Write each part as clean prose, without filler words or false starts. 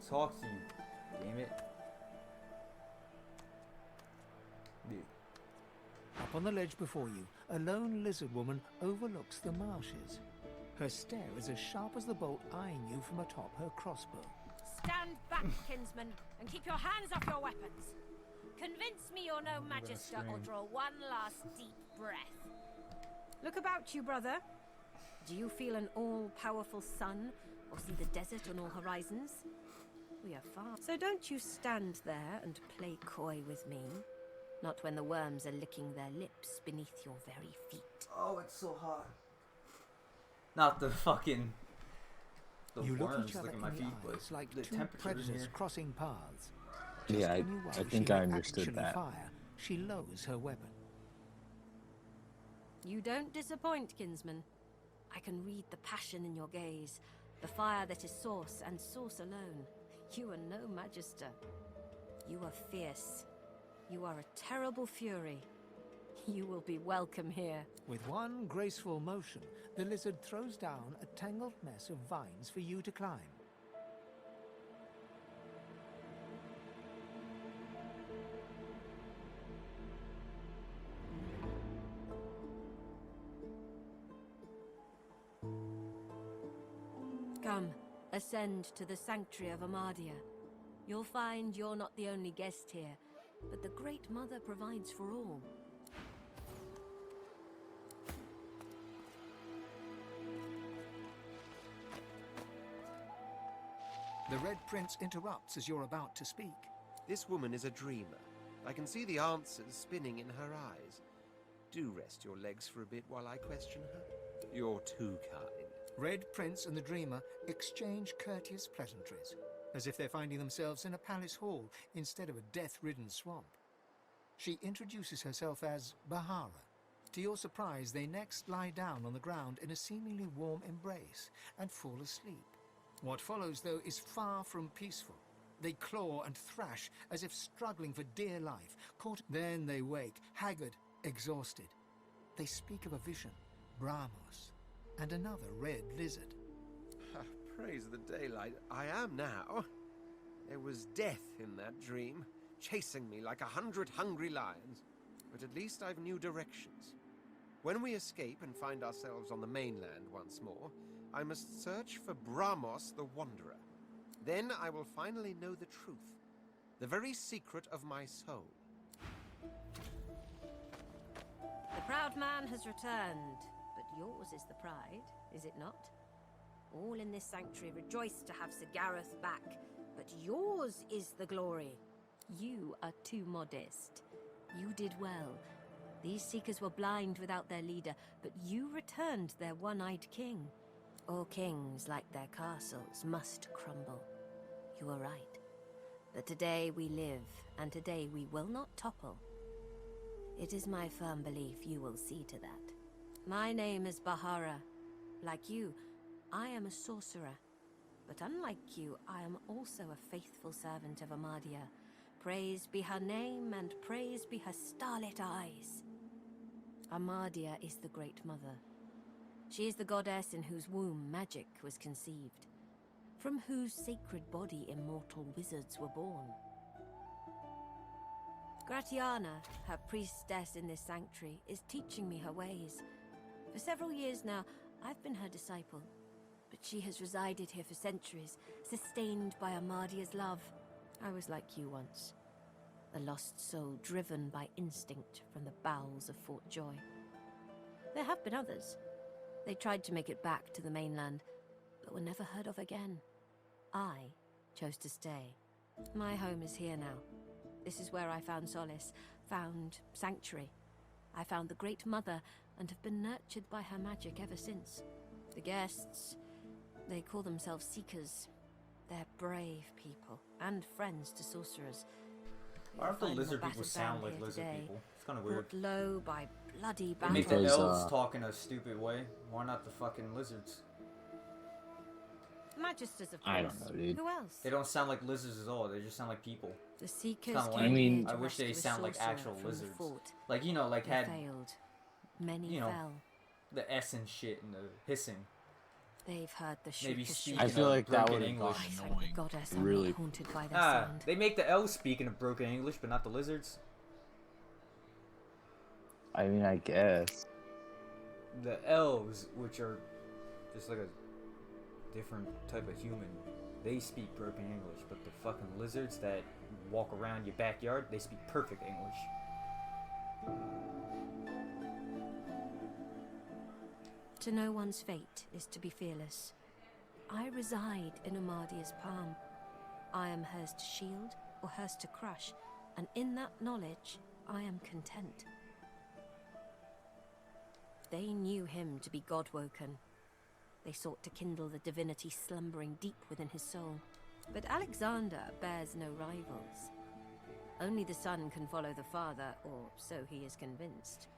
talk to you. Damn it. Up on the ledge before you, a lone lizard woman overlooks the marshes. Her stare is as sharp as the bolt eyeing you from atop her crossbow. Stand back, kinsman, and keep your hands off your weapons. Convince me you're no magister, or draw one last deep breath. Look about you, brother. Do you feel an all-powerful sun, or see the desert on all horizons? We are far. So don't you stand there and play coy with me. Not when the worms are licking their lips beneath your very feet. Oh, it's so hot. Not the fucking... You look worms each other licking in my the feet, eyes but like the two temperature predators here. crossing paths. Yeah, when you I worry think she I may understood actually that. Fire, she lowers her weapon. You don't disappoint, kinsman. I can read the passion in your gaze, the fire that is source and source alone. You are no magister. You are fierce. You are a terrible fury. You will be welcome here. With one graceful motion, the lizard throws down a tangled mess of vines for you to climb. Come, ascend to the sanctuary of Amadia. You'll find you're not the only guest here, but the Great Mother provides for all. The Red Prince interrupts as you're about to speak. This woman is a dreamer. I can see the answers spinning in her eyes. Do rest your legs for a bit while I question her. You're too kind. Red Prince and the Dreamer exchange courteous pleasantries, as if they're finding themselves in a palace hall instead of a death-ridden swamp. She introduces herself as Bahara. To your surprise, they next lie down on the ground in a seemingly warm embrace and fall asleep. What follows, though, is far from peaceful. They claw and thrash as if struggling for dear life. Then they wake, haggard, exhausted. They speak of a vision, Brahmos, and another red lizard. Praise the daylight. I am now. There was death in that dream, chasing me like 100 hungry lions. But at least I've new directions. When we escape and find ourselves on the mainland once more, I must search for Brahmos the Wanderer. Then I will finally know the truth, the very secret of my soul. The proud man has returned, but yours is the pride, is it not? All in this sanctuary rejoice to have Sir Gareth back, but yours is the glory. You are too modest. You did well. These seekers were blind without their leader, but you returned their one-eyed king. All kings, like their castles, must crumble. You are right. But today we live, and today we will not topple. It is my firm belief you will see to that. My name is Bahara. Like you, I am a sorcerer. But unlike you, I am also a faithful servant of Amadia. Praise be her name, and praise be her starlit eyes. Amadia is the Great Mother. She is the goddess in whose womb magic was conceived, from whose sacred body immortal wizards were born. Gratiana, her priestess in this sanctuary, is teaching me her ways. For several years now, I've been her disciple, but she has resided here for centuries, sustained by Amadia's love. I was like you once, a lost soul driven by instinct from the bowels of Fort Joy. There have been others. They tried to make it back to the mainland, but were never heard of again. I chose to stay. My home is here now. This is where I found solace, found sanctuary. I found the Great Mother and have been nurtured by her magic ever since. The guests, they call themselves Seekers. They're brave people and friends to sorcerers. Why don't the Find them lizard a people battered sound band like here lizard today, people? It's kind of weird. brought low by bloody They make the Because, elves talk in a stupid way. Why not the fucking lizards? Magisters, of course. I don't know, dude. Who else? They don't sound like lizards at all. They just sound like people. The Seekers kinda came lame. I mean- here to I wish they rescue a sound like sorcerer actual from the lizards. fort. Like, you know, like They had failed. Many you know, fell. the S and shit and the hissing. They've heard the Maybe shriek speaking I of feel like that broken would have English. gone Thank the annoying. goddess I'm Really. not haunted by their sound. They make the elves speaking of broken English, but not the lizards. I mean, I guess. The elves, which are just like a different type of human, they speak broken English, but the fucking lizards that walk around your backyard, they speak perfect English. To know one's fate is to be fearless. I reside in Amadia's palm. I am hers to shield or hers to crush, and in that knowledge, I am content. They knew him to be God-woken. They sought to kindle the divinity slumbering deep within his soul. But Alexander bears no rivals. Only the son can follow the father, or so he is convinced.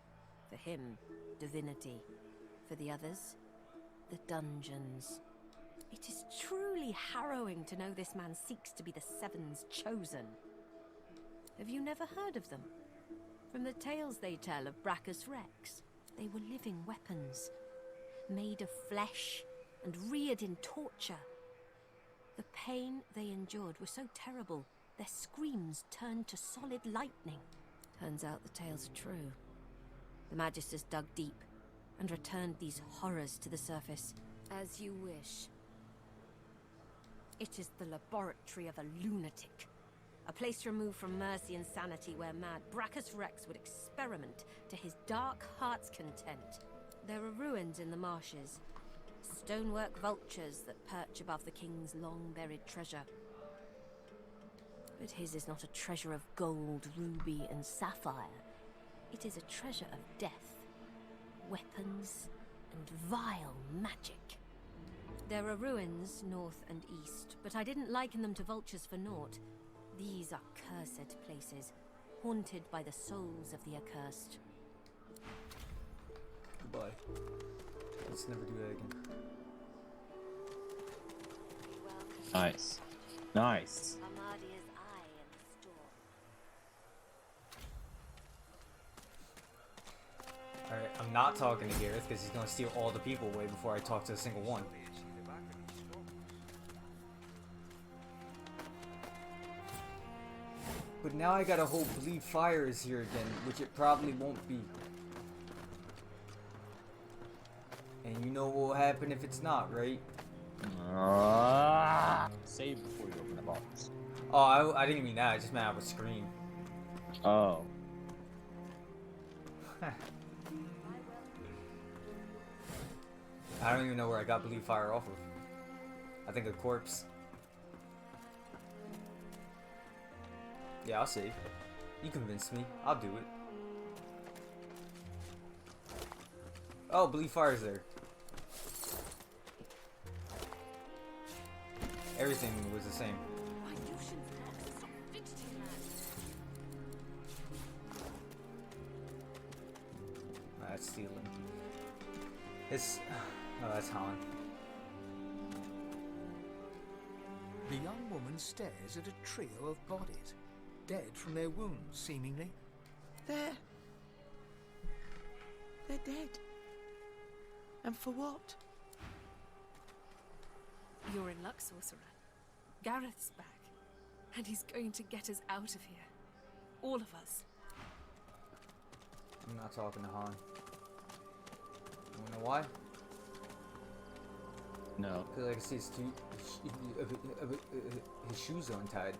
For him, divinity. For the others, the dungeons. It is truly harrowing to know this man seeks to be the Seven's chosen. Have you never heard of them? From the tales they tell of Baracus Rex, they were living weapons, made of flesh and reared in torture. The pain they endured was so terrible, their screams turned to solid lightning. Turns out the tales are true. The Magisters dug deep and returned these horrors to the surface. As you wish. It is the laboratory of a lunatic. A place removed from mercy and sanity where mad Baracus Rex would experiment to his dark heart's content. There are ruins in the marshes. Stonework vultures that perch above the king's long-buried treasure. But his is not a treasure of gold, ruby, and sapphire. It is a treasure of death, weapons, and vile magic. There are ruins north and east, but I didn't liken them to vultures for naught. These are cursed places, haunted by the souls of the accursed. Goodbye. Let's never do that again. Nice. Nice. Amadia's eye in the storm. Alright, I'm not talking to Gareth because he's gonna steal all the people away before I talk to a single one. But now I gotta hope Bleed Fire is here again, which it probably won't be. And you know what will happen if it's not, right? Save before you open the box. Oh, I didn't mean that, I just meant I would scream. Oh. I don't even know where I got Bleed Fire off of. I think a corpse. Yeah, I'll save. You convinced me. I'll do it. Oh, Bleed Fire's there. Everything was the same. That's stealing. It's... Oh, that's Holland. The young woman stares at a trio of bodies, dead from their wounds, seemingly. They're dead. And for what? You're in luck, sorcerer. Gareth's back, and he's going to get us out of here. All of us. I'm not talking to Han. You wanna know why? No. Because I can see his shoes are untied.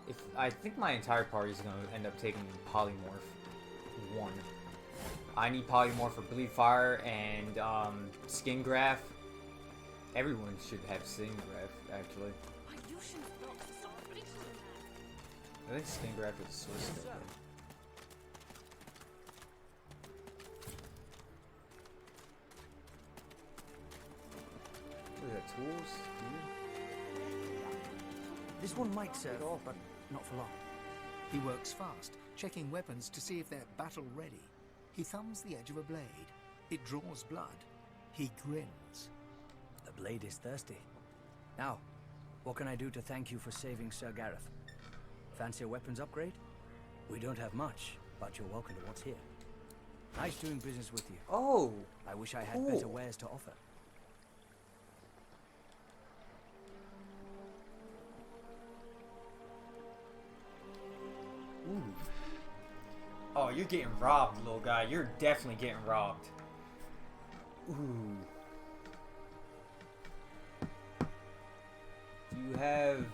If I think my entire party is gonna end up taking Polymorph 1. I need Polymorph for Bleed Fire and Skin Graft. Everyone should have Skin Graft, actually. I think Skin Graft is Source Step. What is that, tools? Gear? This one might serve, but not for long. He works fast, checking weapons to see if they're battle-ready. He thumbs the edge of a blade. It draws blood. He grins. The blade is thirsty. Now, what can I do to thank you for saving Sir Gareth? Fancy a weapons upgrade? We don't have much, but you're welcome to what's here. Nice doing business with you. Oh, I wish I had cool. better wares to offer. Ooh. Oh, you're getting robbed, little guy. You're definitely getting robbed. Ooh. Do you have...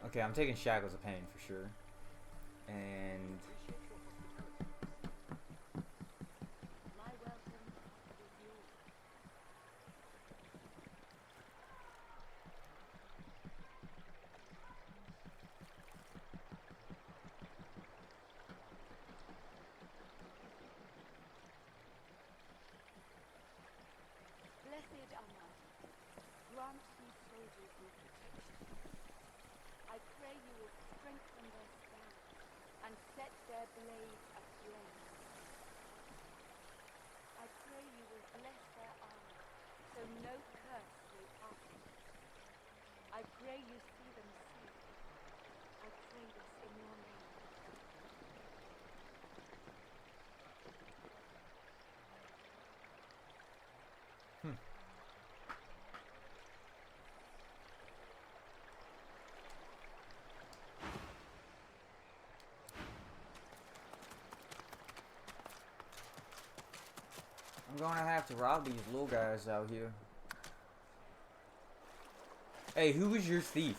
Okay, I'm taking Shackles of Pain for sure. And... Blessed Almighty, grant these soldiers your protection. I pray you will strengthen their spirits and set their blades aflame. I pray you will bless their armor, so no curse may pass them. I pray you see them safe. I pray this in your name. I'm gonna have to rob these little guys out here. Hey, who was your thief?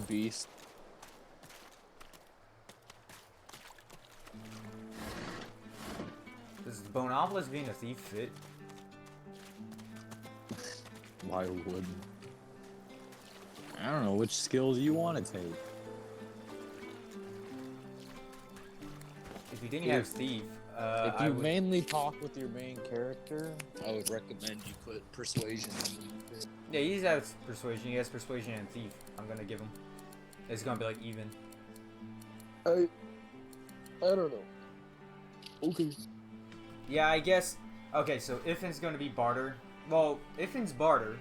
Beast. Does Bonopolis being a thief fit? Why wouldn't? I don't know which skills you want to take. If you didn't have thief, If I you would... mainly talk with your main character, I would recommend you put persuasion. Yeah, he has persuasion. He has persuasion and thief. I'm gonna give him. It's gonna be like even. I don't know. Okay. Yeah, I guess. Okay, so Iffin's gonna be barter. Well, Iffin's barter.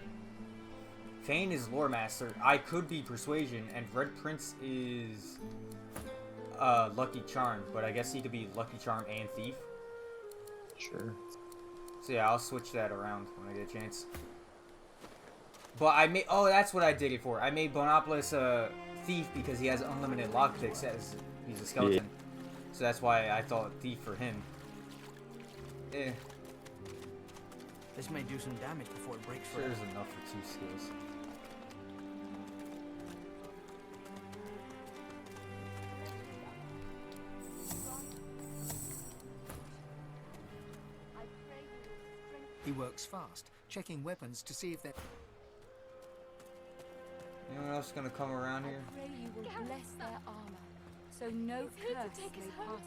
Fane is lore master. I could be persuasion, and Red Prince is lucky charm. But I guess he could be lucky charm and thief. Sure. So yeah, I'll switch that around when I get a chance. But I made... Oh, that's what I did it for. I made Bonopolis a thief because he has unlimited lockpicks as he's a skeleton. Yeah. So that's why I thought thief for him. Eh. This may do some damage before it breaks Sure, forever. there's enough for 2 skills. He works fast, checking weapons to see if they're... Anyone else gonna come around here? I pray you will bless their armor, so no curse may pass it.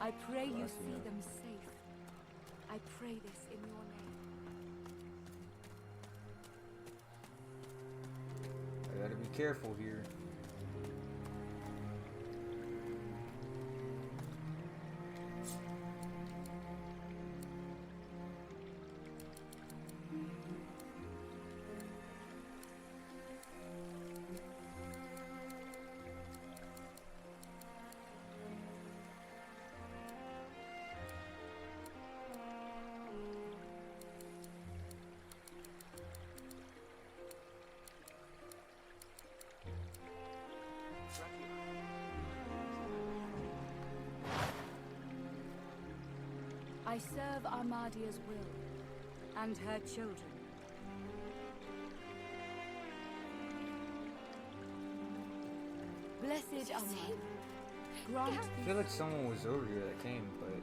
I pray you see them safe. I pray this in your name. I gotta be careful here. I serve Armadia's will, and her children. Blessed Armadia, grant I feel like someone was over here that came, but...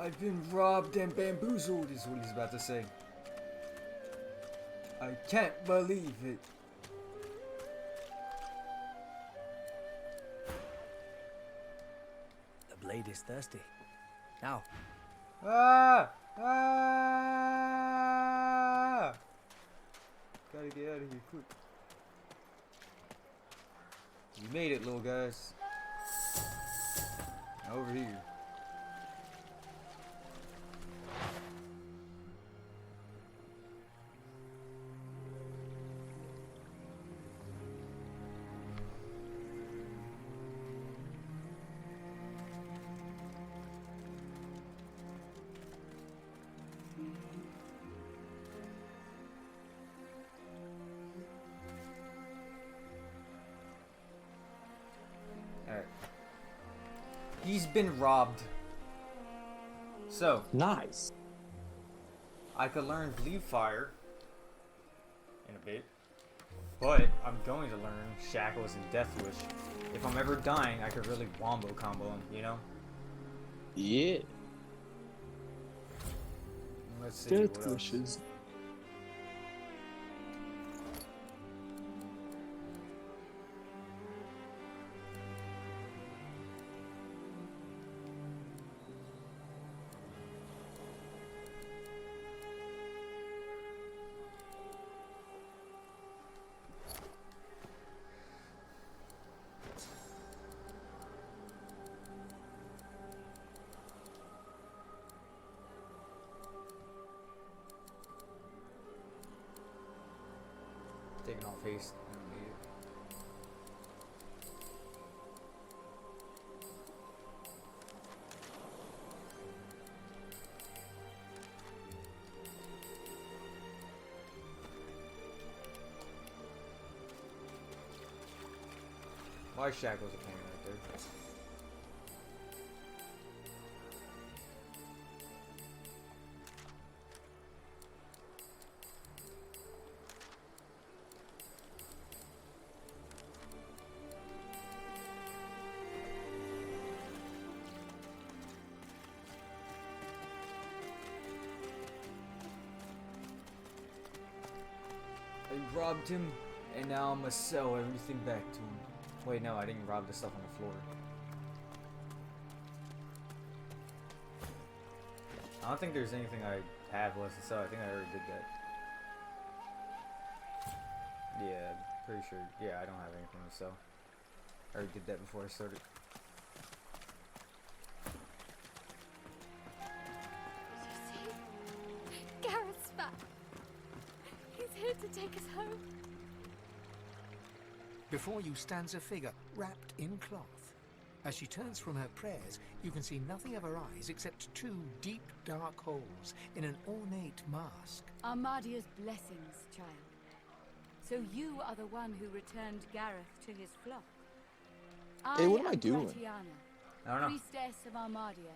I've been robbed and bamboozled, is what he's about to say. I can't believe it. The blade is thirsty. Now, Ah! Ah! Gotta get out of here quick. You made it, little guys. Now over here. Alright. He's been robbed. So, Nice. I could learn Bleed Fire in a bit, but I'm going to learn Shackles and Death Wish. If I'm ever dying, I could really wombo combo him, you know? Yeah. Let's see. Death what else. wishes. Taking off haste. I don't need it. Why Shackles a pain right there? I robbed him, and now I'm gonna sell everything back to him. Wait, no, I didn't rob the stuff on the floor. I don't think there's anything I have left to sell. I think I already did that. Yeah, pretty sure. Yeah, I don't have anything to sell. I already did that before I started. You see? Gareth's back. He's here to take us home. Before you stands a figure wrapped in cloth. As she turns from her prayers, you can see nothing of her eyes except two deep, dark holes in an ornate mask. Armadia's blessings, child. So you are the one who returned Gareth to his flock. Hey, what am I doing? Gratiana, I don't know. priestess of Armadia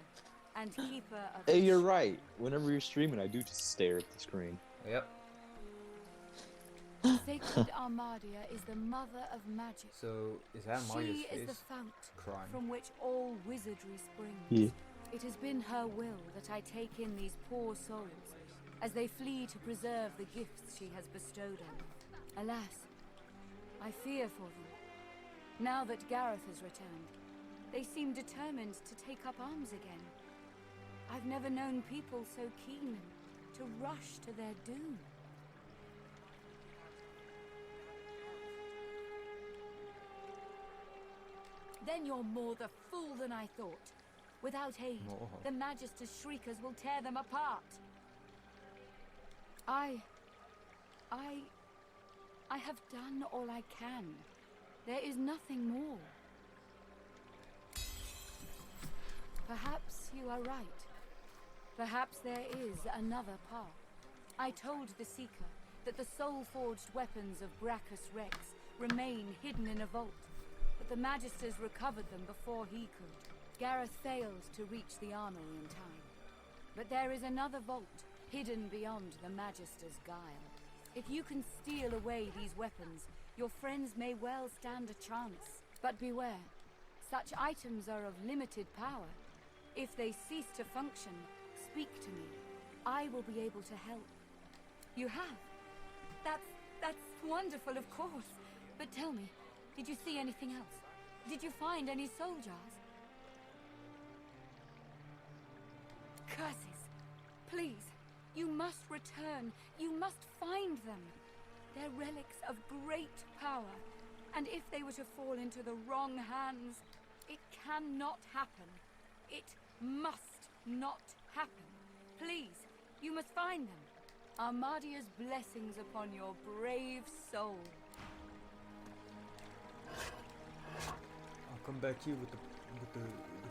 and keeper of... Hey, you're right. Whenever you're streaming, I do just stare at the screen. Yep. Sacred Armadia is the mother of magic. So, is that Maria's She face? is the fount Crying. from which all wizardry springs. Yeah. It has been her will that I take in these poor souls as they flee to preserve the gifts she has bestowed on them. Alas, I fear for them. Now that Gareth has returned, they seem determined to take up arms again. I've never known people so keen to rush to their doom. Then you're more the fool than I thought. Without aid, Oh. the Magister's shriekers will tear them apart. I have done all I can. There is nothing more. Perhaps you are right. Perhaps there is another path. I told the Seeker that the soul-forged weapons of Baracus Rex remain hidden in a vault, but the Magisters recovered them before he could. Gareth failed to reach the armory in time. But there is another vault, hidden beyond the Magister's guile. If you can steal away these weapons, your friends may well stand a chance. But beware, such items are of limited power. If they cease to function, speak to me. I will be able to help. You have? That's wonderful, of course. But tell me, did you see anything else? Did you find any soul jars? Curses! Please, you must return. You must find them. They're relics of great power. And if they were to fall into the wrong hands, it cannot happen. It must not happen. Please, you must find them. Armadia's blessings upon your brave soul. I'll come back here with the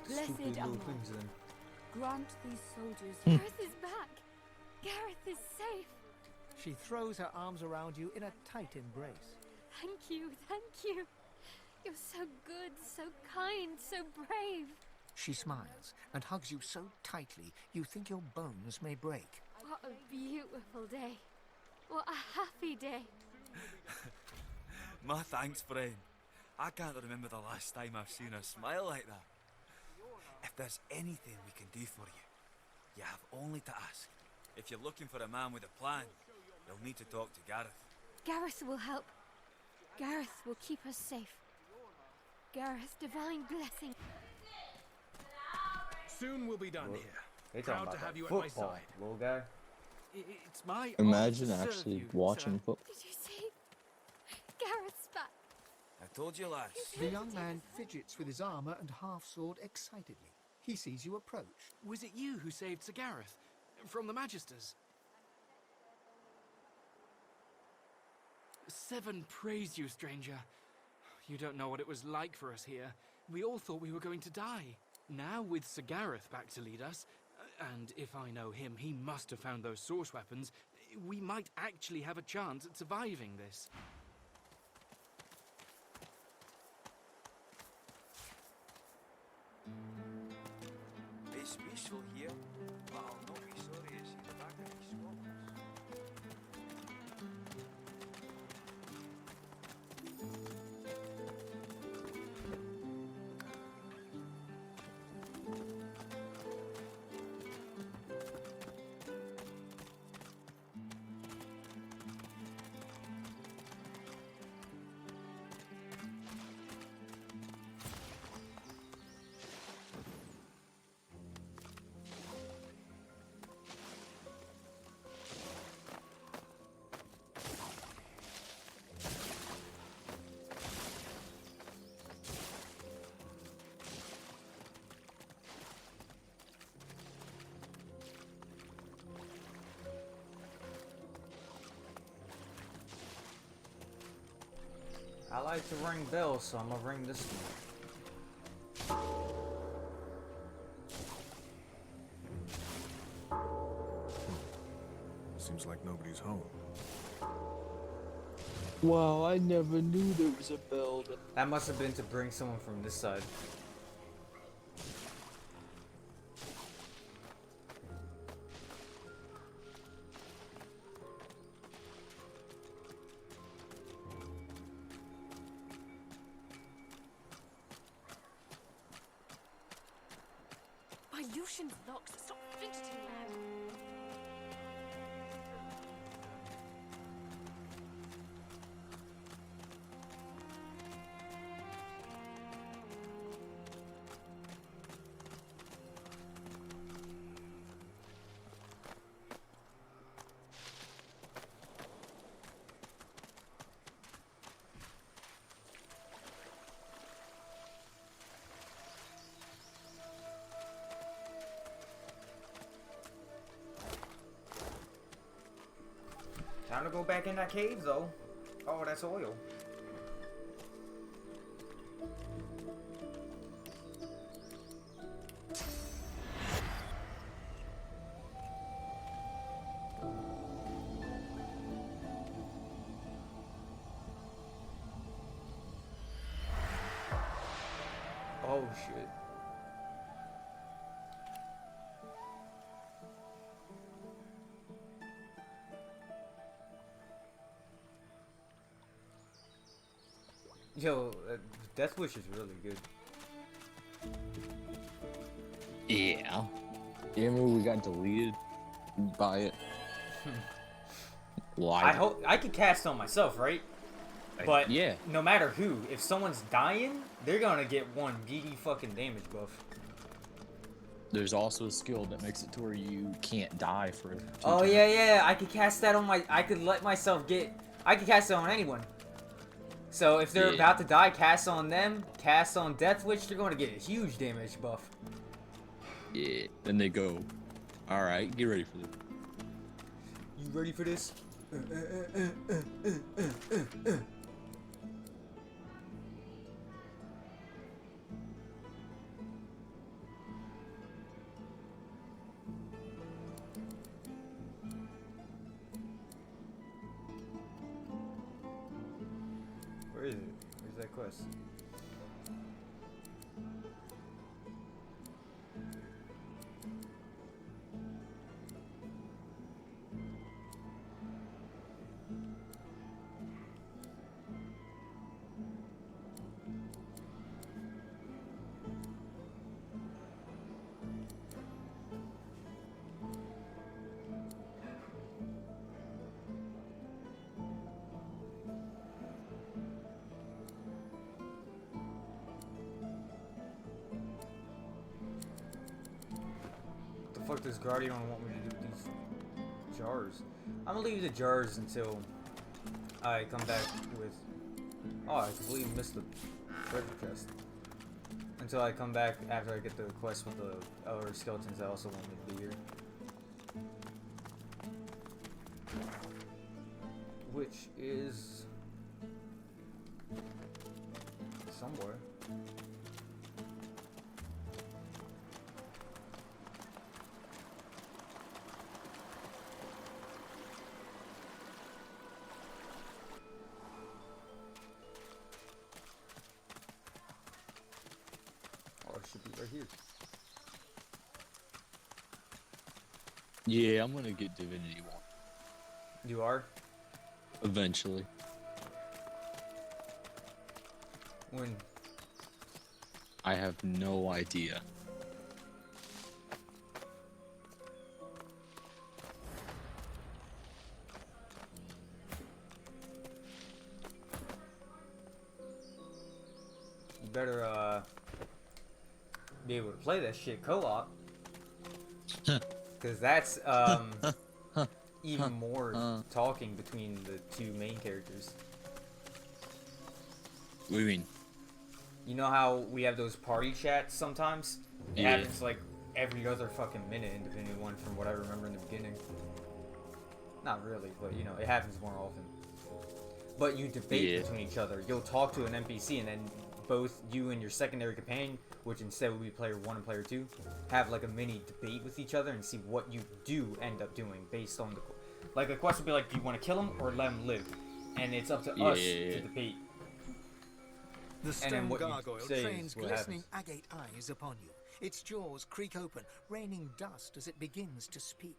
Blessed stupid little Armand. things then. Grant these soldiers Gareth is back. Gareth is safe. She throws her arms around you in a tight embrace. Thank you, thank you. You're so good, so kind, so brave. She smiles and hugs you so tightly you think your bones may break. What a beautiful day. What a happy day. My thanks, friend. I can't remember the last time I've seen her smile like that. If there's anything we can do for you, you have only to ask. If you're looking for a man with a plan, you'll need to talk to Gareth. Gareth will help. Gareth will keep us safe. Gareth's divine blessing. Soon we'll be done Well, here. They talking Proud about to have that you at my football, side. little guy. It's my Imagine honor to serve actually you, watching sir. football. Did you see? Gareth's back. I told you, lass. The young man fidgets with his armor and half-sword excitedly. He sees you approach. Was it you who saved Sir Gareth from the Magisters? Seven praise you, stranger. You don't know what it was like for us here. We all thought we were going to die. Now, with Sir Gareth back to lead us, and if I know him, he must have found those source weapons, we might actually have a chance at surviving this. It's peaceful here, but I'll not be sorry to see the back of these squabbles. I like to ring bells, so I'm gonna ring this one. Seems like nobody's home. Wow, I never knew there was a building. That must have been to bring someone from this side. My Lucian's locks. Stop fidgeting now. Time to go back in that cave, though. Oh, that's oil. Oh, shit. Yo, Death Wish is really good. Yeah. Yeah, maybe we got deleted by it. Why? I hope I can cast on myself, right? But yeah. no matter who, if someone's dying, they're gonna get one meaty fucking damage buff. There's also a skill that makes it to where you can't die for 2 Oh turns. yeah, I could cast that on my. I could let myself get. I could cast it on anyone. So if they're about to die, cast on them. Cast on Death Witch, they're going to get a huge damage buff. Yeah. Then they go. All right, get ready for this. You ready for this? Where is it? Where's that quest? What the fuck does Guardian want me to do with these jars? I'm gonna leave the jars until I come back with... Oh, I completely missed the treasure chest. Until I come back after I get the quest with the other skeletons that also want me to be here. Which is... somewhere. Oh, it should be right here. Yeah, I'm gonna get Divinity 1. You are? Eventually. When? I have no idea. You better, be able to play that shit co-op. Because that's, even more talking between the two main characters. What do you mean? You know how we have those party chats sometimes? It Yeah. happens like every other fucking minute, independent one from what I remember in the beginning. Not really, but you know, it happens more often. But you debate between each other. You'll talk to an NPC and then both you and your secondary companion, which instead would be player 1 and player 2, have like a mini debate with each other and see what you do end up doing based on the... Like the quest would be like, do you want to kill him or let him live? And it's up to us to debate. The stone what you gargoyle say is trains what glistening happens. agate eyes upon you. Its jaws creak open, raining dust as it begins to speak.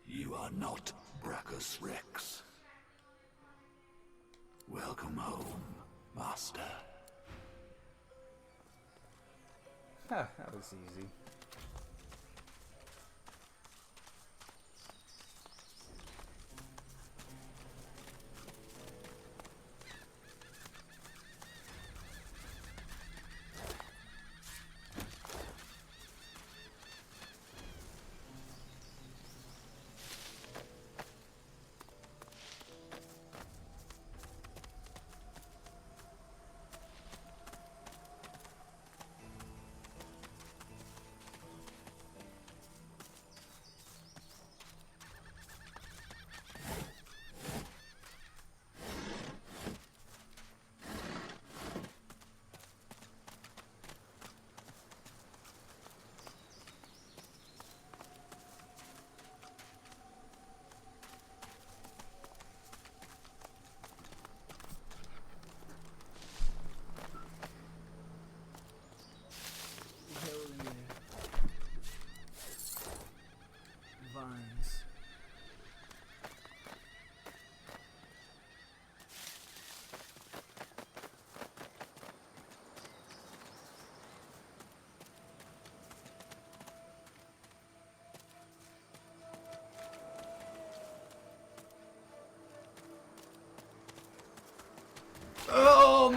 You are not Baracus Rex. Welcome home, Master. Huh, that was easy.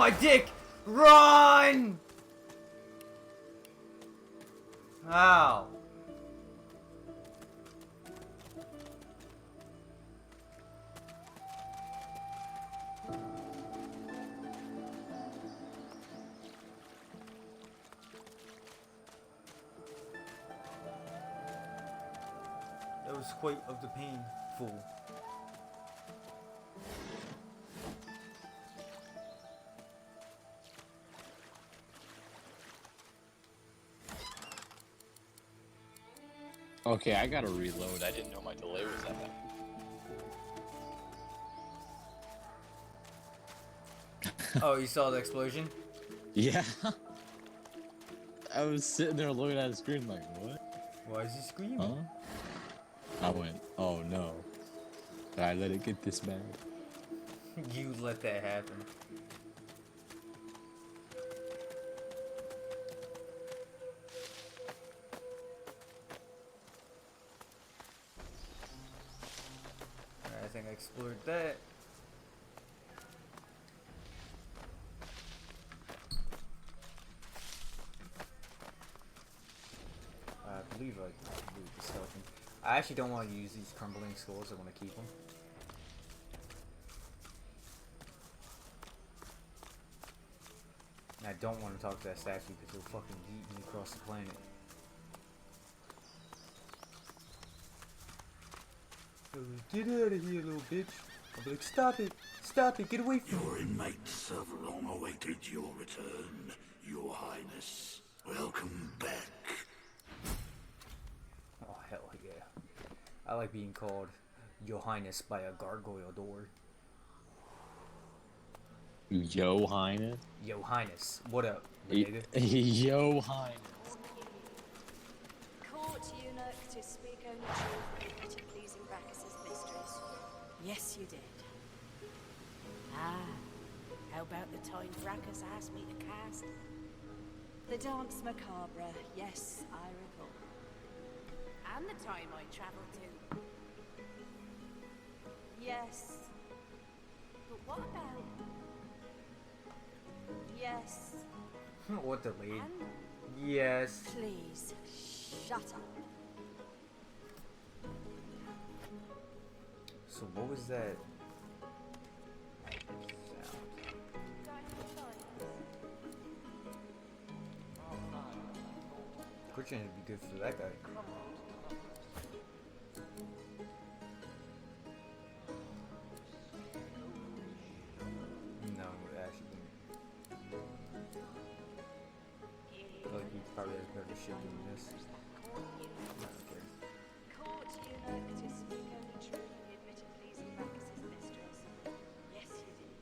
my dick! Run! Ow. That was quite of the painful. Okay, I gotta reload. I didn't know my delay was that bad. Oh, you saw the explosion? Yeah. I was sitting there looking at the screen like, what? Why is he screaming? Huh? I went, oh no. Did I let it get this bad? You let that happen. I think I explored that. I believe I moved the skeleton. I actually don't want to use these crumbling skulls. I want to keep them. And I don't want to talk to that statue because he'll fucking eat me across the planet. Get out of here, little bitch. I'll be like, stop it, get away from me. Your inmates have long awaited your return, Your Highness. Welcome back. Oh, hell yeah. I like being called Your Highness by a gargoyle door. Yo, Highness? Yo, Highness. What up, Yo, Highness. Court eunuch to speak only truth to pleasing Baracus's mistress. Yes, you did. Ah, how about the time Baracus asked me to cast? The dance macabre, yes, I recall. And the time I travelled to. Yes. But what about... Yes. What the lead? And Yes. please, shut up. So what was that? Christian would be good for that guy. No, actually, I feel like he probably has better shit than this. Okay. Court eunuch to speak only truth and admit to pleasing Baracus's mistress. Yes, you did.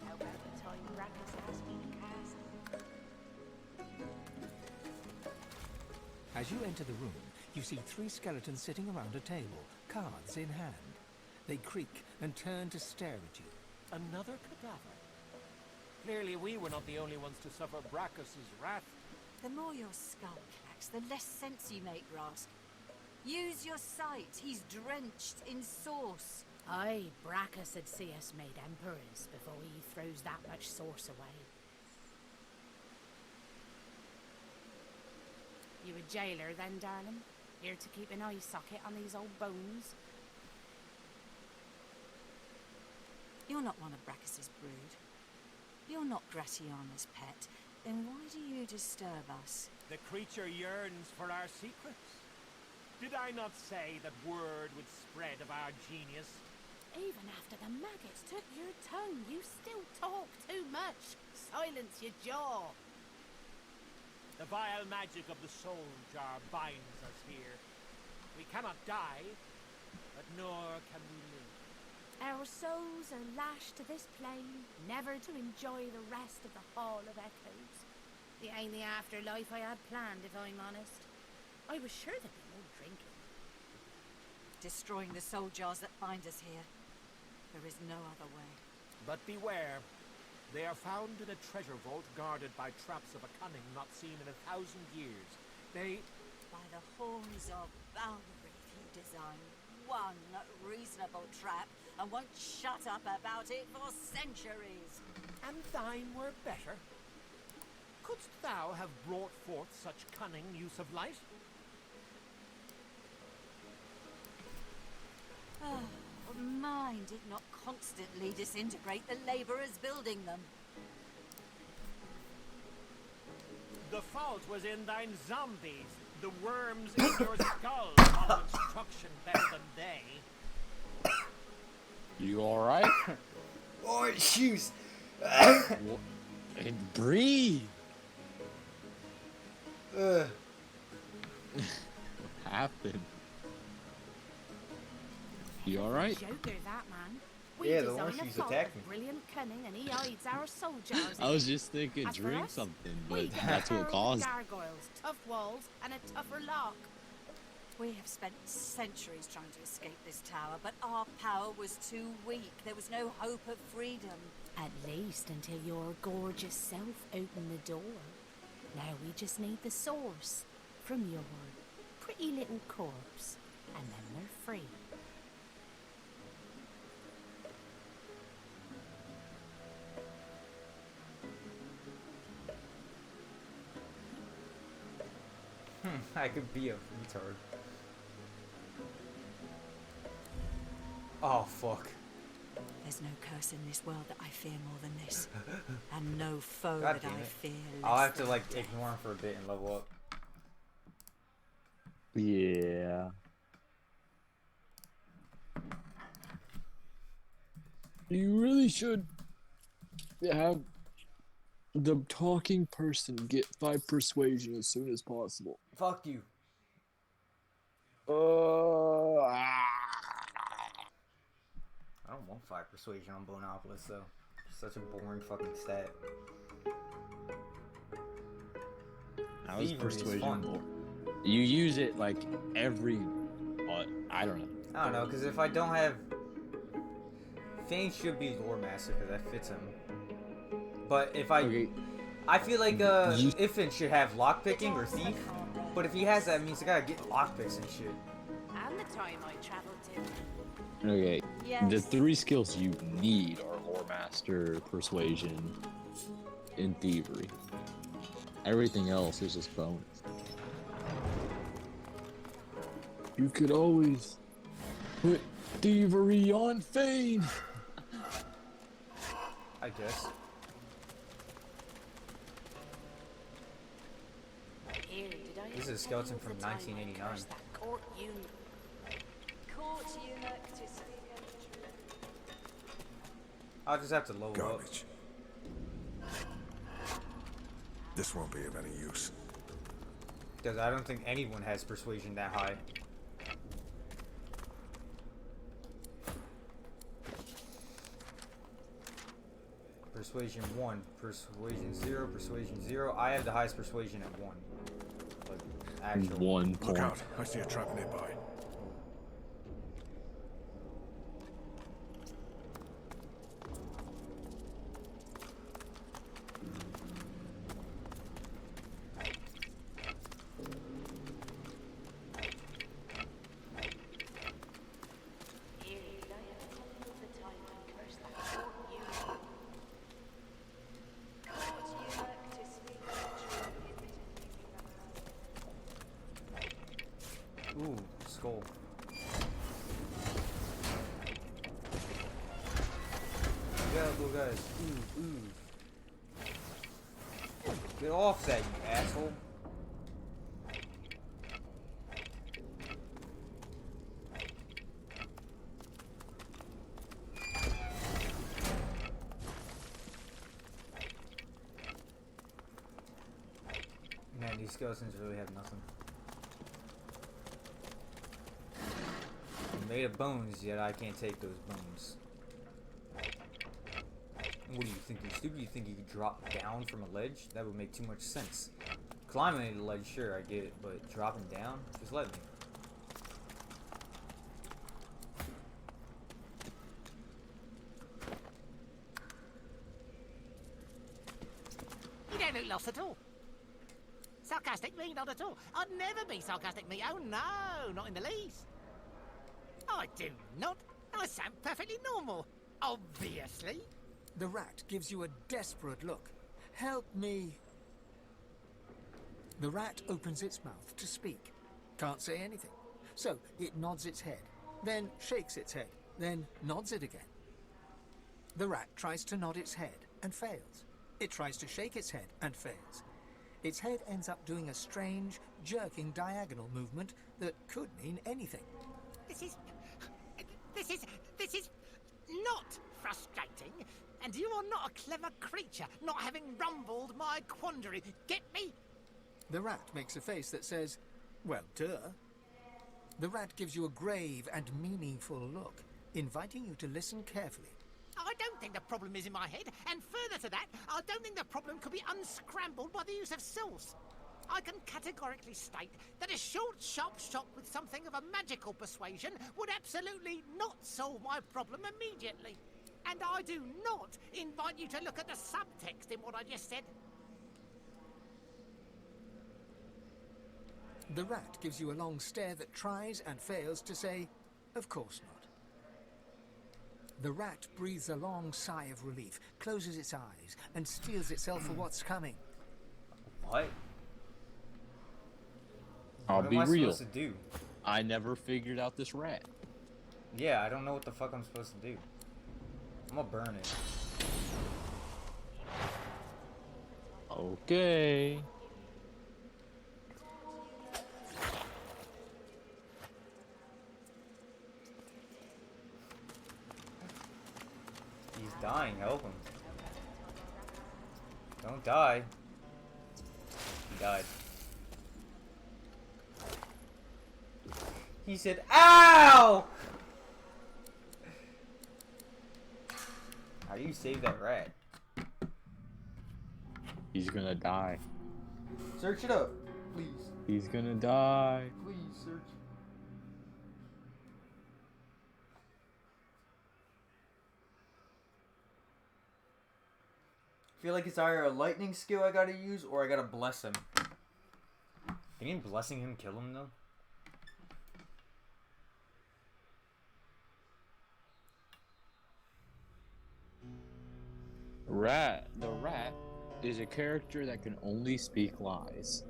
How about the time Baracus asked me to cast? As you enter the room, you see 3 skeletons sitting around a table, cards in hand. They creak and turn to stare at you. Another cadaver? Clearly we were not the only ones to suffer Baracus's wrath. The more your skull cracks, the less sense you make, Rask. Use your sight. He's drenched in sauce. Aye, Baracus would see us made emperors before he throws that much sauce away. You a jailer then, darling? Here to keep an eye socket on these old bones? You're not one of Baracus's brood. You're not Gratiana's pet. Then why do you disturb us? The creature yearns for our secrets. Did I not say that word would spread of our genius? Even after the maggots took your tongue, you still talk too much. Silence your jaw. The vile magic of the soul jar binds us here. We cannot die, but nor can we live. Our souls are lashed to this plane, never to enjoy the rest of the Hall of Echoes. It ain't the afterlife I had planned, if I'm honest. I was sure there'd be more drinking. Destroying the soul jars that bind us here. There is no other way. But beware. They are found in a treasure vault guarded by traps of a cunning not seen in 1,000 years. They... By the horns of Balmorith, you design one reasonable trap and won't shut up about it for centuries. And thine were better. Couldst thou have brought forth such cunning use of light? Mine did not constantly disintegrate the laborers building them. The fault was in thine zombies. The worms in your skull follow instruction better than they. You alright? Oh, shoes! Breathe! Happened. You alright? Joker, that man. Yeah, the one she's attacking. Brilliant cunning, and he hides our soldiers. I was just thinking As for drink us, something, we but get that's what terrible caused. gargoyles, tough walls, and a tougher lock. We have spent centuries trying to escape this tower, but our power was too weak. There was no hope of freedom. At least until your gorgeous self opened the door. Now we just need the source from your pretty little corpse, and then we're free. I could be a retard. Oh, fuck. There's no curse in this world that I fear more than this. And no foe God that damn I it. fear less. I'll have to, like, ignore him for a bit and level up. Yeah. You really should have the talking person get 5 persuasion as soon as possible. Fuck you. I don't want 5 persuasion on Bonopolis, though. Such a boring fucking stat. How is Thievery is persuasion fun. more? You use it like every. I don't know. I don't know, because if I don't have. Thane should be Lore Master, because that fits him. But if I. Okay. I feel like Ifin should have lockpicking or thief. But if he has that, it means I gotta get lockpicks and shit. And the time I traveled to. Okay. Yes. The 3 skills you need are Lore Master, Persuasion, and Thievery. Everything else is just bonus. You could always put Thievery on Fane. I guess. Here, did I This is a ever skeleton tell you from of the time I 1989. cursed that court eunuch? Court eunuch to speak untrue. I'll just have to level up. Garbage. This won't be of any use. Because I don't think anyone has persuasion that high. Persuasion 1, persuasion 0, persuasion 0. I have the highest persuasion at 1. Like, actual. 1 Look point. out, I see a trap nearby. Here, did I ever tell you of the time I cursed that court eunuch? Court eunuch to speak untrue. Ooh, skull. Yeah, little guys. Ooh, ooh. Get off that, you asshole. Man, these skeletons really have nothing. They're made of bones, yet I can't take those bones. What do you think? You're stupid? You think you could drop down from a ledge? That would make too much sense. Climbing a ledge, sure, I get it, but dropping down? Just let me. You don't look lost at all. Sarcastic me, not at all. I'd never be sarcastic me. Oh no, not in the least. I do not I sound perfectly normal. Obviously. The rat gives you a desperate look. Help me. The rat opens its mouth to speak. Can't say anything. So it nods its head, then shakes its head, then nods it again. The rat tries to nod its head and fails. It tries to shake its head and fails. Its head ends up doing a strange, jerking diagonal movement that could mean anything. This is not frustrating, and you are not a clever creature, not having rumbled my quandary. Get me? The rat makes a face that says, well, duh. The rat gives you a grave and meaningful look, inviting you to listen carefully. I don't think the problem is in my head, and further to that, I don't think the problem could be unscrambled by the use of sauce. I can categorically state that a short, sharp shot with something of a magical persuasion would absolutely not solve my problem immediately. And I do not invite you to look at the subtext in what I just said. The rat gives you a long stare that tries and fails to say, of course not. The rat breathes a long sigh of relief, closes its eyes, and steels itself for what's coming. What? I'll What be am I real. supposed to do? I never figured out this rat. Yeah, I don't know what the fuck I'm supposed to do. I'm gonna burn it. Okay. He's dying, help him. Don't die. He died. He said, ow! How do you save that rat? He's gonna die. Search it up, please. He's gonna die. Please search. I feel like it's either a lightning skill I gotta use or I gotta bless him. Can blessing him kill him though? The rat is a character that can only speak lies.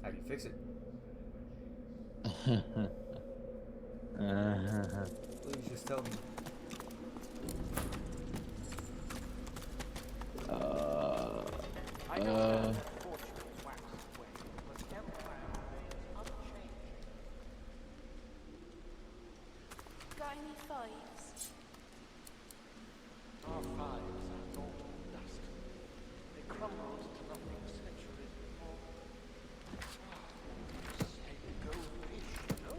How do you fix it? Please just tell me. Got any fives? Our fives are golden dust. They crumbled to nothing centuries before. Say go fish, no?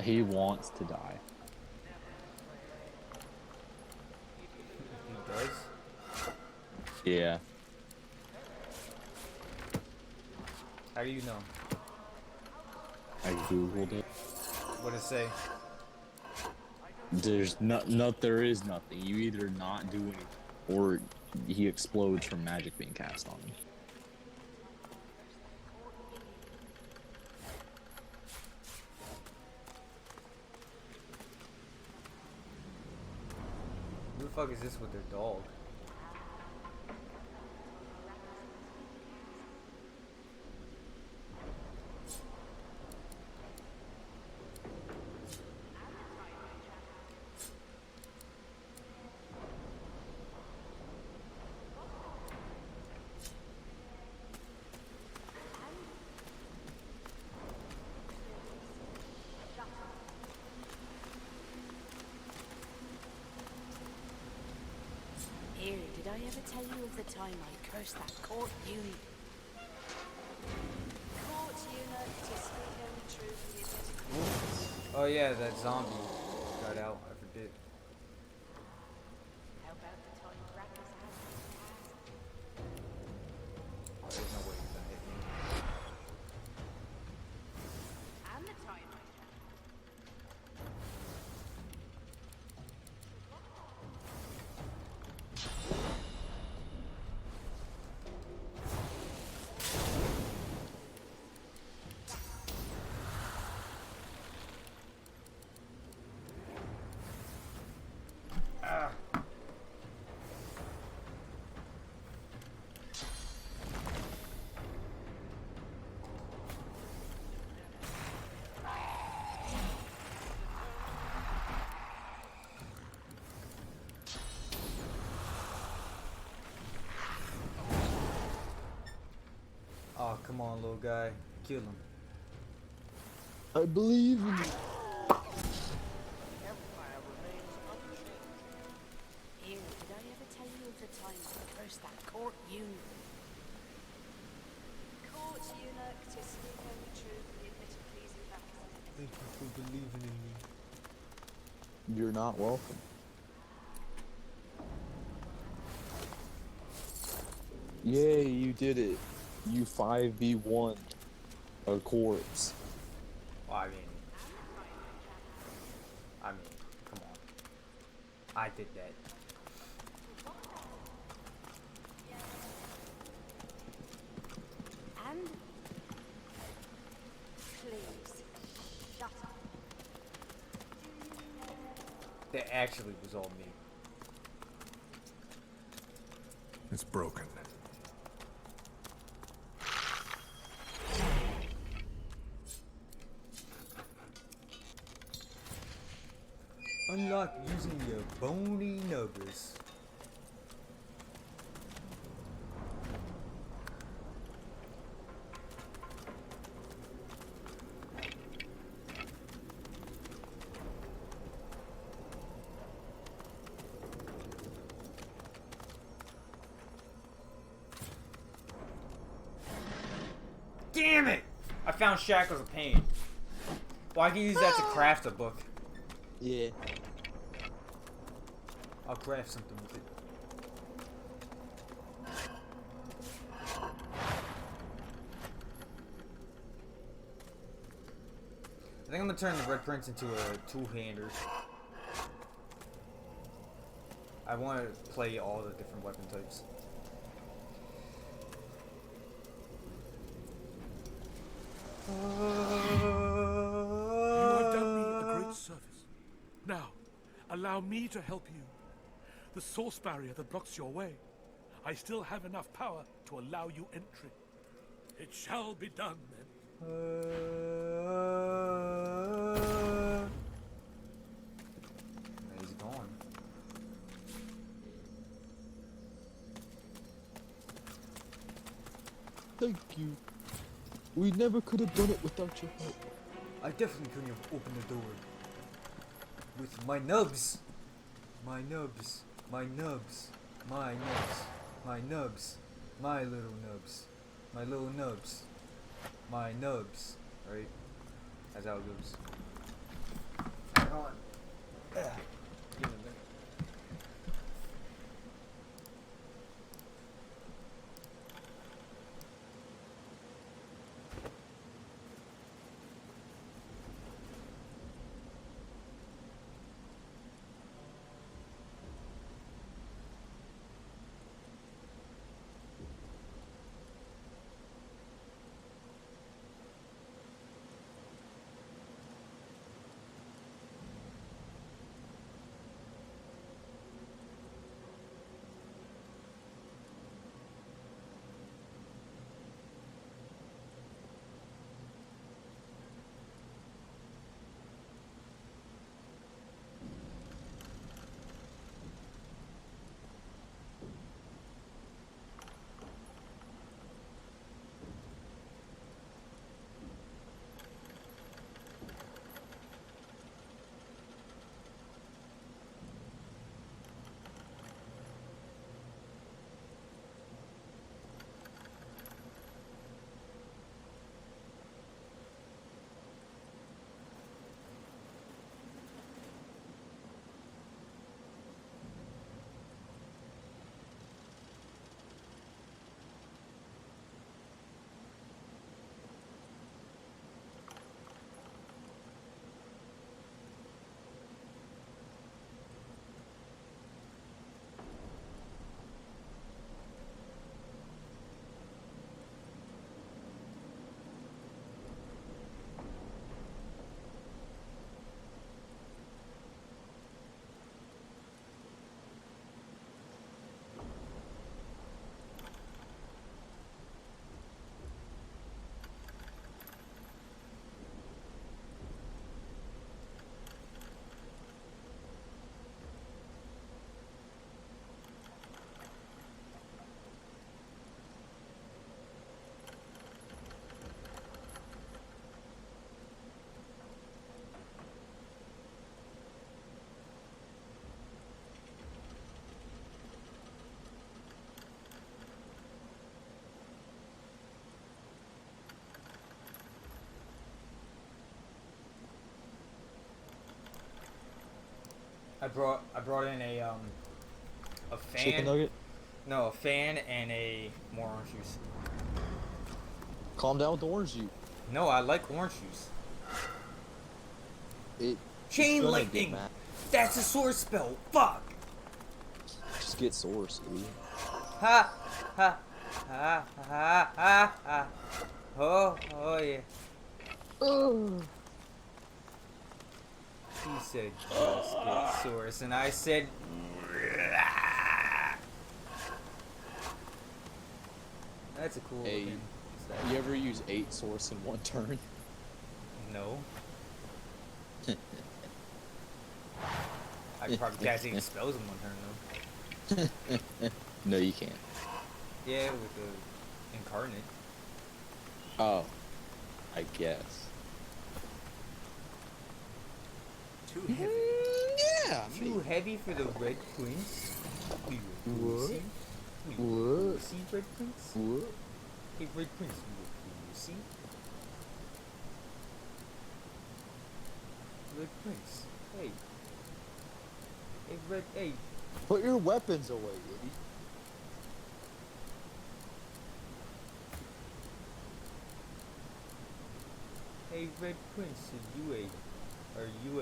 He wants to die. He does? Yeah. How do you know? I googled it. What does it say? There's there is nothing. You either not do anything or he explodes from magic being cast on him. Who the fuck is this with their dog? ever tell you of the time I cursed that court eunuch? Court eunuch to speak only truth and the admitted. Oh yeah, that zombie got out. I forget. How about the time Baracus has Oh, there's no way he's gonna hit me. and the time I Oh, come on, little guy. Kill him. I believe in you. Here, did I ever tell you of the time I cursed that court eunuch? Court eunuch to speak only truth and the admitted pleasing Baracus. Thank you for believing in me. You're not welcome. Yay, you did it. You 5v1 a corpse. Well, I mean, come on. I did that. And please, shut up. That actually was all me. It's broken. Unlock using your bony nubbers. Damn it! I found Shackles of Pain. Well, I can use that to craft a book. Yeah. I'll craft something with it. I think I'm gonna turn the Red Prince into a two-hander. I want to play all the different weapon types. You have done me a great service. Now, allow me to help you. The source barrier that blocks your way. I still have enough power to allow you entry. It shall be done then. He's gone. Thank you. We never could have done it without your help. I definitely couldn't have opened the door. With my nubs. My nubs. My nubs. My nubs. My nubs. My little nubs. My little nubs. My nubs. Right? That's how it goes. Hang on. Give me a minute. I brought in a fan. Chicken nugget? No, a fan and more orange juice. Calm down with the orange juice. No, I like orange juice. Chain it's lightning. That's a sword spell. Fuck. Just get source, dude. Ha ha ha ha ha ha. Oh yeah. He said just get source, and I said. That's a cool. Hey, you ever use 8 source in one turn? No. I could probably cast 8 spells in one turn though. No, you can't. Yeah, with the incarnate. Oh, I guess. Too heavy. Yeah. Too heavy for the Red Prince. What? See? What? See, Red Prince? What? Hey, Red Prince, you see? Red Prince. Hey. Hey, Red. Hey. Put your weapons away, idiot. Hey, Red Prince, are you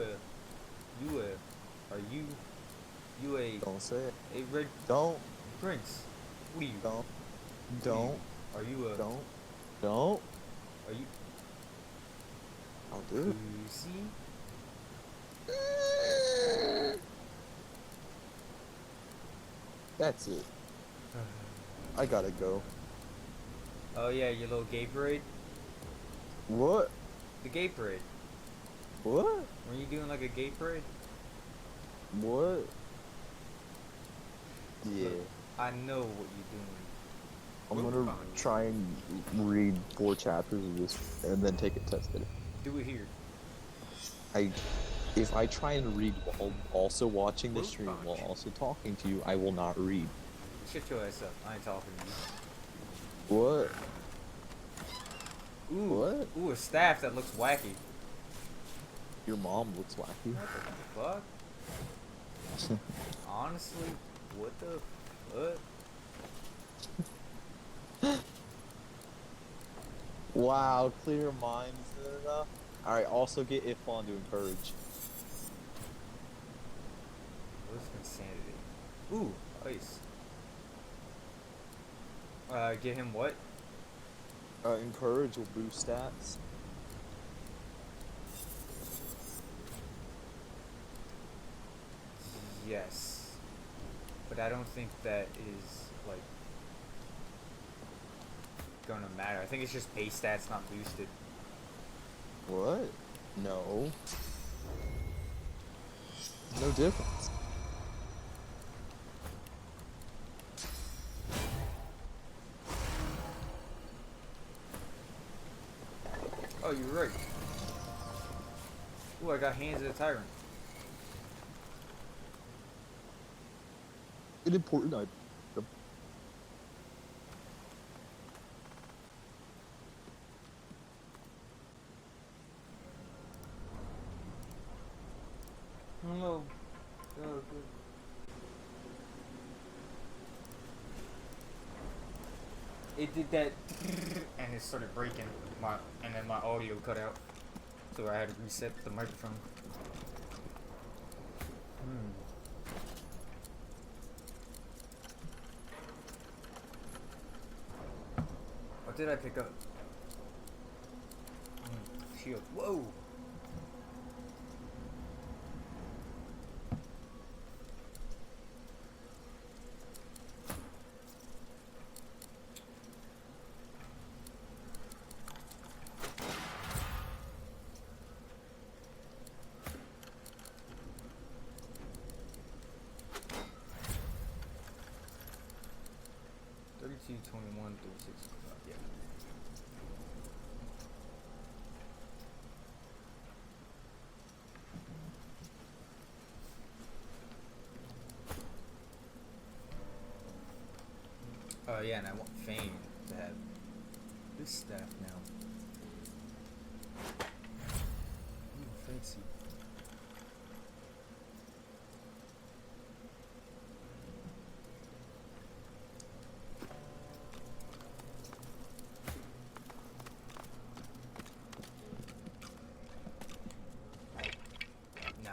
a Don't say it. Hey, Red Don't. Prince, what are you? Don't. Are you a? Don't. Are you? I'll do it. See? That's it. I gotta go. Oh yeah, your little gay parade? What? The gay parade. What? Were you doing like a gay parade? What? Yeah. Look, I know what you're doing. I'm gonna try and read 4 chapters of this and then take a test at it. Do it here. If I try and read while also watching the stream while also talking to you, I will not read. Shut your ass up. I ain't talking to What? you. Ooh. What? Ooh, a staff that looks wacky. Your mom looks wacky. What the fuck? Honestly, what the fuck? Wow, clear minds enough. Alright, also get Ifon to encourage. What's insanity? Ooh, ice. Get him what? Encourage will boost stats. Yes. But I don't think that is, like, gonna matter. I think it's just base stats not boosted. What? No. No difference. Oh, you're right. Ooh, I got Hands of the Tyrant. An important item. No. Oh, good. It did that, and it started breaking. And then my audio cut out, so I had to reset the microphone. What did I pick up? Shield. Whoa! Yeah. Yeah, and I want Fane to have this staff now. Ooh, fancy.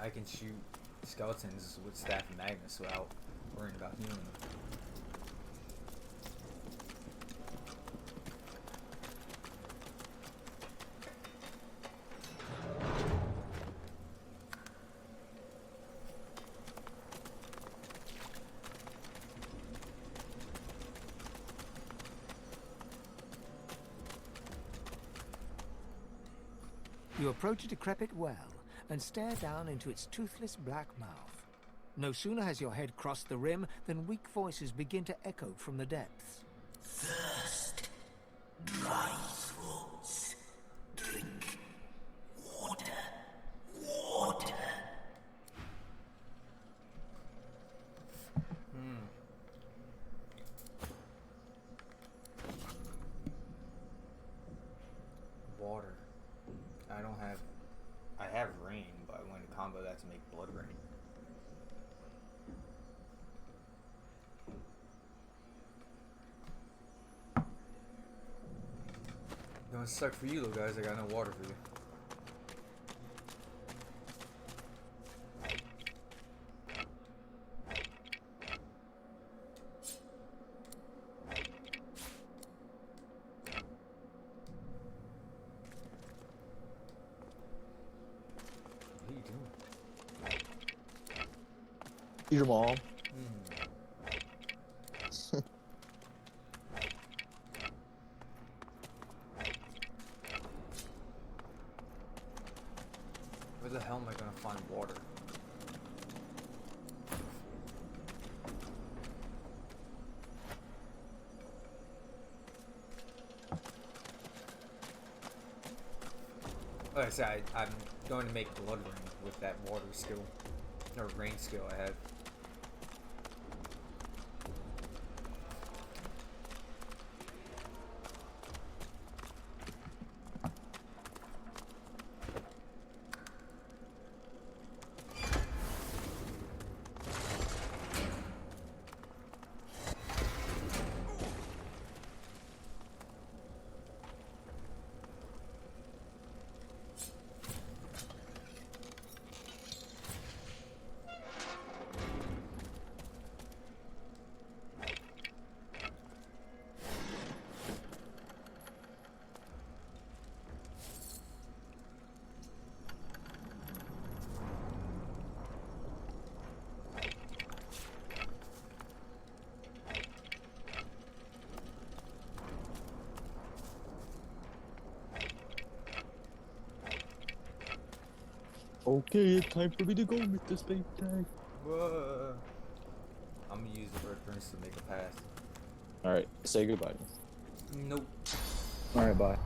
I can shoot skeletons with Staff and Magnus without worrying about healing them. You approach a decrepit well and stare down into its toothless black mouth. No sooner has your head crossed the rim than weak voices begin to echo from the depths. Thirst, dry throats, drink, water, water. Water. I don't have... I have rain, but I want to combo that to make blood rain. Gonna suck for you though, guys. I got no water for you. Your mom. Where the hell am I gonna find water? Like I said, I'm going to make blood rain with that water skill, or rain skill I have. Okay, it's time for me to go, Mr. Space Tag. Whoa. I'm gonna use the red prince to make a pass. Alright, say goodbye. Nope. Alright, bye.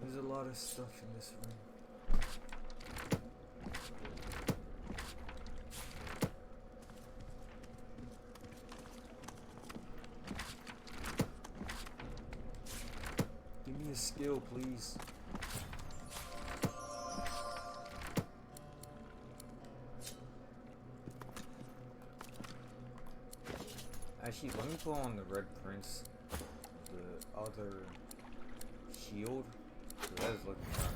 There's a lot of stuff in this room. Give me a skill, please. Actually, let me put on the red prince, the other shield. So that is looking fun.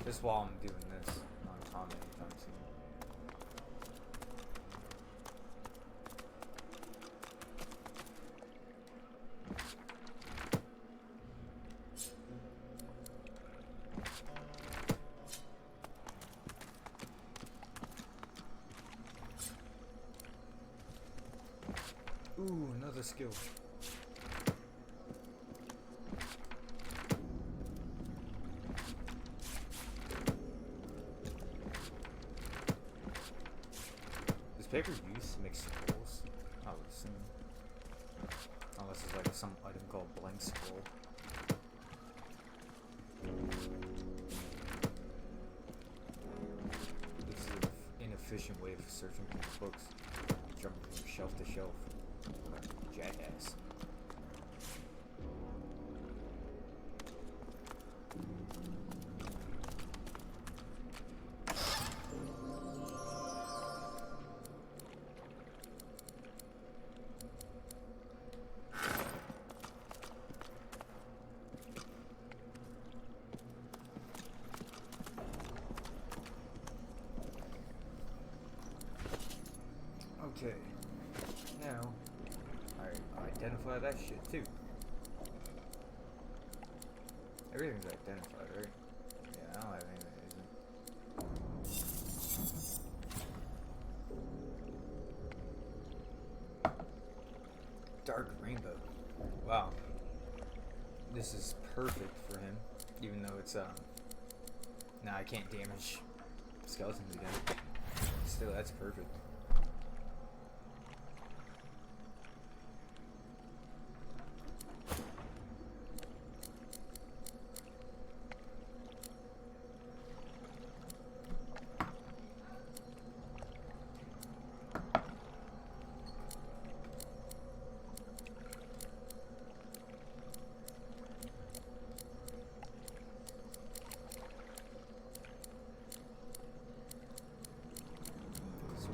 Just while I'm doing this on combat anytime soon. Ooh, another skill. Does paper use to make scrolls? I would assume. Unless it's like some item called blank scroll. This is an inefficient way of searching through books. Jumping from shelf to shelf. Jackass. identify that shit too. Everything's identified, right? Yeah, I don't have anything that isn't. Dark rainbow. Wow. This is perfect for him, even though it's nah, I can't damage skeletons again. Still, that's perfect.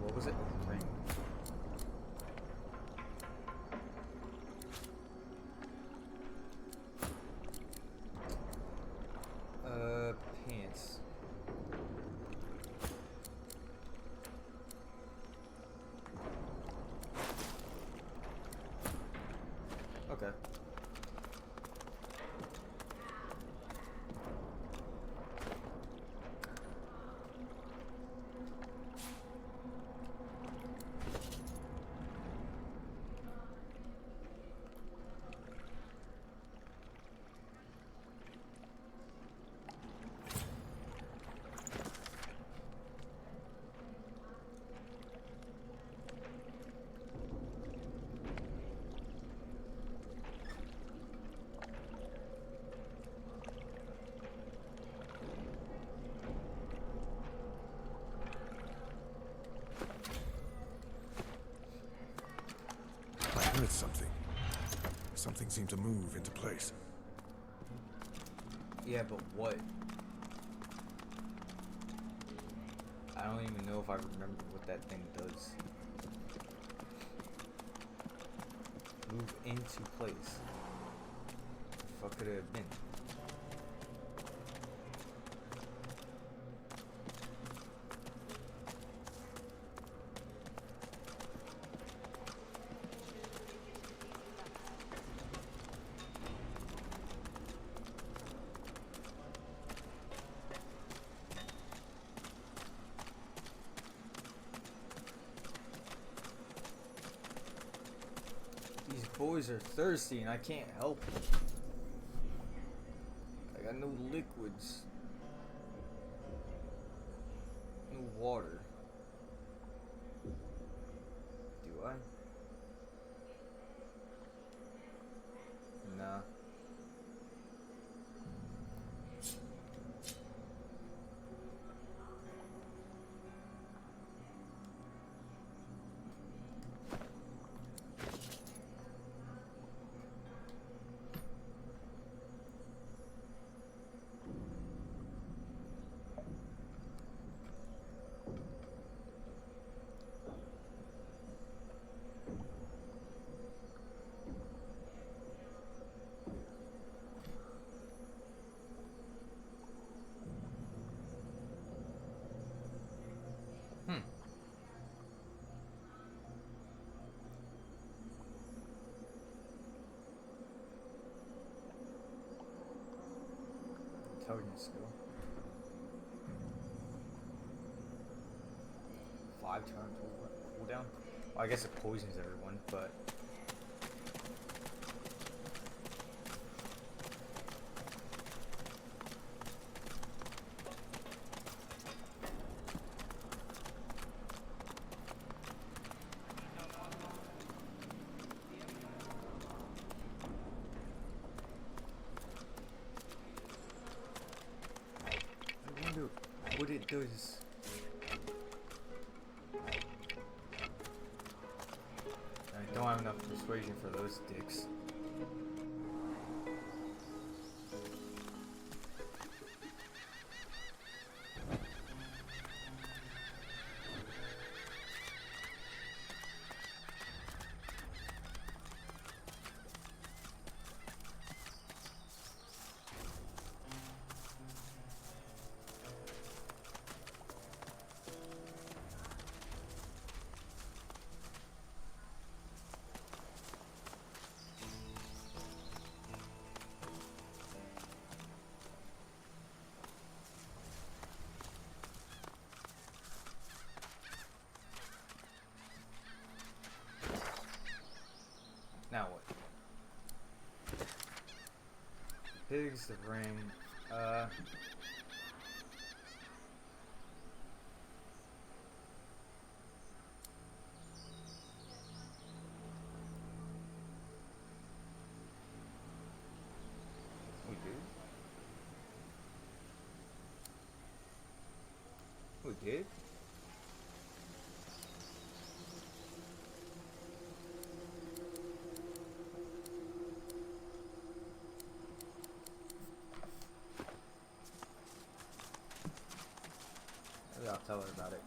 What was it? Ring. Pants. Okay. I heard something. Something seemed to move into place. Yeah, but what? I don't even know if I remember what that thing does. Move into place. What the fuck could it have been? These boys are thirsty and I can't help it. I got no liquids. No water. Do I? Nah. Intelligence skill. 5 turn cooldown. Well, I guess it poisons everyone, but I wonder what it does. I don't have enough persuasion for those dicks. digs the ring. We did? We did? Maybe I'll tell her about it.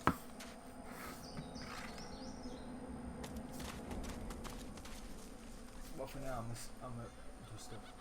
Well, for now, I'm gonna do stuff.